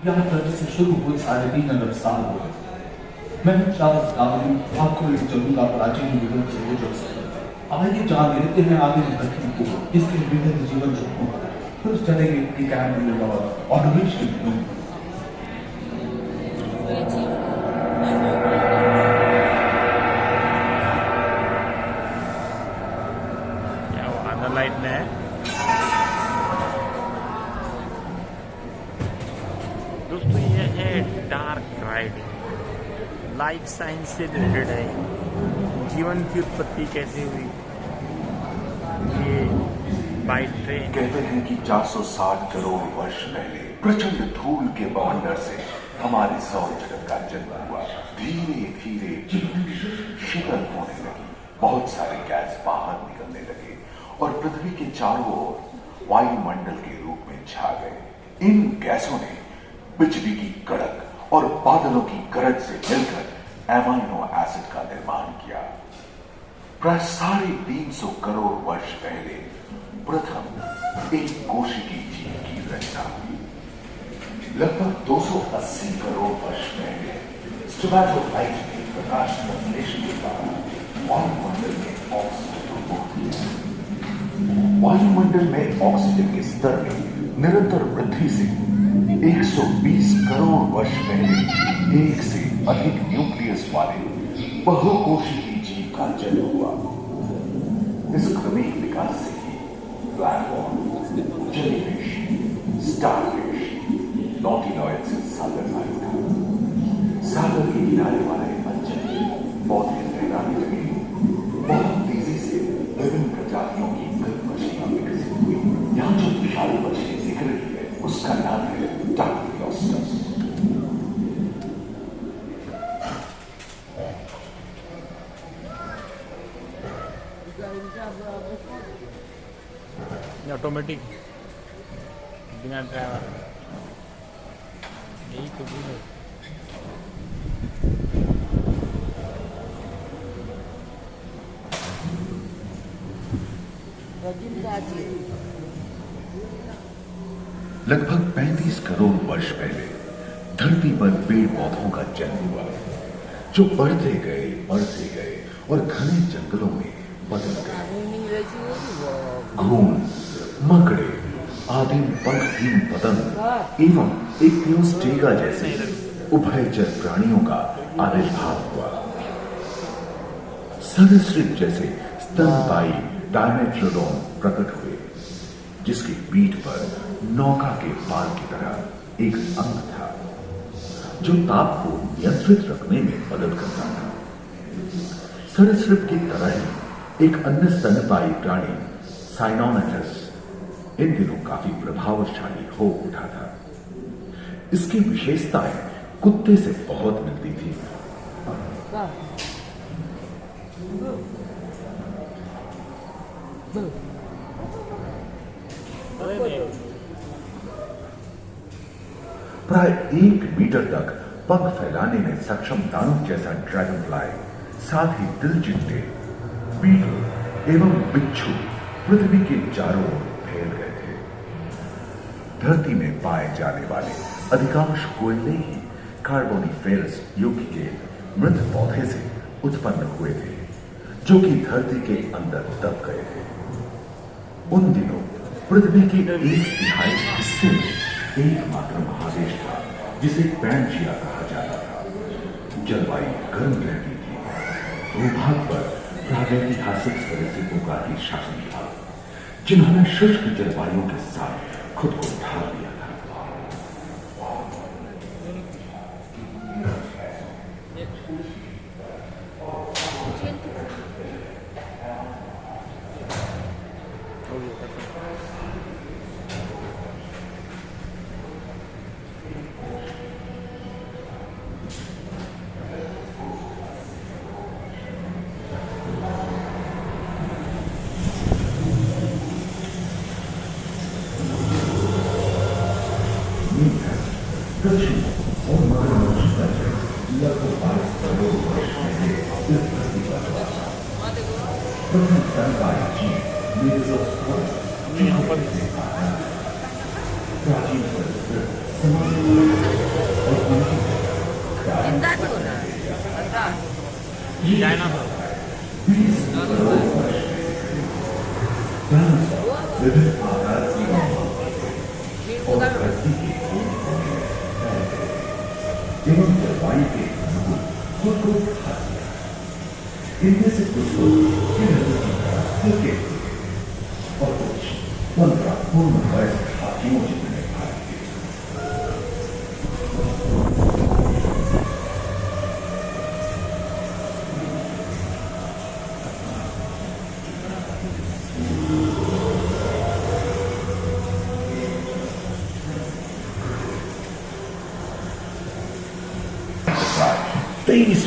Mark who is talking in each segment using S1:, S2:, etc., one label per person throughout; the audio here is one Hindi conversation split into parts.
S1: यहाँ धरती से शुरू हुए 3.5 साल हो गए। मैं चार्ल्स डार्विन आपको एक चलूंगा प्राचीन युगों से वो जुड़ सकता। आइए जान लेते हैं आगे धरती को, इसके विभिन्न जीवन चक्रों पर। फिर चलेंगे कि कैंप और ऑर्गेनाइजेशन।
S2: लाइट ने दोस्तों ये है डार्क राइडिंग, लाइफ साइंस से रिलेटेड है। जीवन की उत्पत्ति कैसे हुई, ये बाय ट्रेन।
S3: कहते हैं कि 460 करोड़ वर्ष पहले प्रचंड धूल के बवंडर से हमारे सौर जगत का जन्म हुआ। धीरे धीरे शीतल होने लगी, बहुत सारे गैस बाहर निकलने लगे और पृथ्वी के चारों ओर वायुमंडल के रूप में छा गए। इन गैसों ने बिजली की कड़क और बादलों की गरज से मिलकर एमाइनो एसिड का निर्माण किया। प्राय 350 करोड़ वर्ष पहले प्रथम एक कोशिकीय जीव की रचना हुई। लगभग 280 करोड़ वर्ष पहले स्टोमैटोफाइट ने प्रकाश संश्लेषण के बाद वायुमंडल में ऑक्सीजन को रोक दिया। वायुमंडल में ऑक्सीजन के स्तर में निरंतर वृद्धि से 120 करोड़ वर्ष पहले एक से अधिक न्यूक्लियस वाले बहुकोशिकीय जीव का जन्म हुआ। इस क्रमिक विकास से ही प्लैटफॉर्म, जेलीफिश, स्टारफिश, नॉटिलॉइड से सागर था। सागर के किनारे वाले अंचल पौधे लहराने लगे। बहुत तेजी से विभिन्न प्रजातियों की गंध मछलियां विकसित हुई। यहाँ जो विशाल मछली दिख रही है उसका नाम है डार्वियोस्टस।
S2: ऑटोमेटिक बिना ड्राइवर, यही तो भी है।
S3: लगभग 35 करोड़ वर्ष पहले धरती पर पेड़ पौधों का जन्म हुआ, जो बढ़ते गए और घने जंगलों में बदल गए। घून, मकड़े, आदिम पंखहीन पतंग एवं एक थियोस्टेगा जैसे उभयचर प्राणियों का आविर्भाव हुआ। सरीसृप जैसे स्तनपायी डायमेट्रोडोन प्रकट हुए, जिसकी पीठ पर नौका के पाल की तरह एक अंग था, जो ताप को नियंत्रित रखने में मदद करता था। सरीसृप की तरह ही एक अन्य स्तनपायी प्राणी साइनोमेटस इन दिनों काफी प्रभावशाली हो उठा था। इसकी विशेषताएं कुत्ते से बहुत मिलती थी। प्राय 1 मीटर तक पंख फैलाने में सक्षम दानव जैसा ड्रैगन फ्लाई, साथ ही दिलचिट्टे, बीटल एवं बिच्छू पृथ्वी के चारों ओर फैल गए थे। धरती में पाए जाने वाले अधिकांश कोयले ही कार्बोनिफेरस युग के मृत पौधे से उत्पन्न हुए थे, जो कि धरती के अंदर दब गए थे। उन दिनों पृथ्वी के 1/3 हिस्से में एकमात्र महादेश था, जिसे पैंजिया कहा जाता था। जलवायु गर्म रहती थी। भूभाग पर प्रागैतिहासिक सरीसृपों का ही शासन था, जिन्होंने शुष्क जलवायु के साथ खुद को ढाल दिया था। दक्षिण और मगरमच्छ का जन्म लगभग 22 करोड़ वर्ष पहले इस धरती पर हुआ था। प्रथम स्तनपायी जीव मेसोस्पोरस प्राचीन सरीसृप
S2: डायनासोर
S1: विभिन्न आकार की और धरती के एवं जलवायु के अनुकूल खुद को ढा दिया। इनमें से कुछ लोग हल्के और कुछ 15 पूर्ण वयस्क हाथियों जितने भारी थे।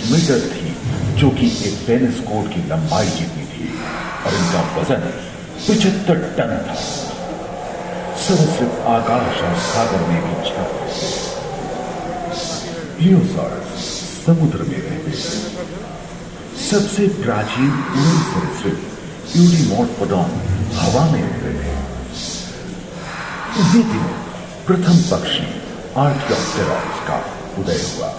S1: मीटर थी, जो कि एक टेनिस कोर्ट की लंबाई जितनी थी, और इनका वजन 75 टन था। समुद्र आकाश और सागर में भी छप प्लियोसाurus समुद्र में रहते थे। सबसे प्राचीन उड़न सरीसृप यूडीमोर्फोडॉन हवा में रहते थे। उसी दिन प्रथम पक्षी आर्टियोप्टेरॉस का उदय हुआ।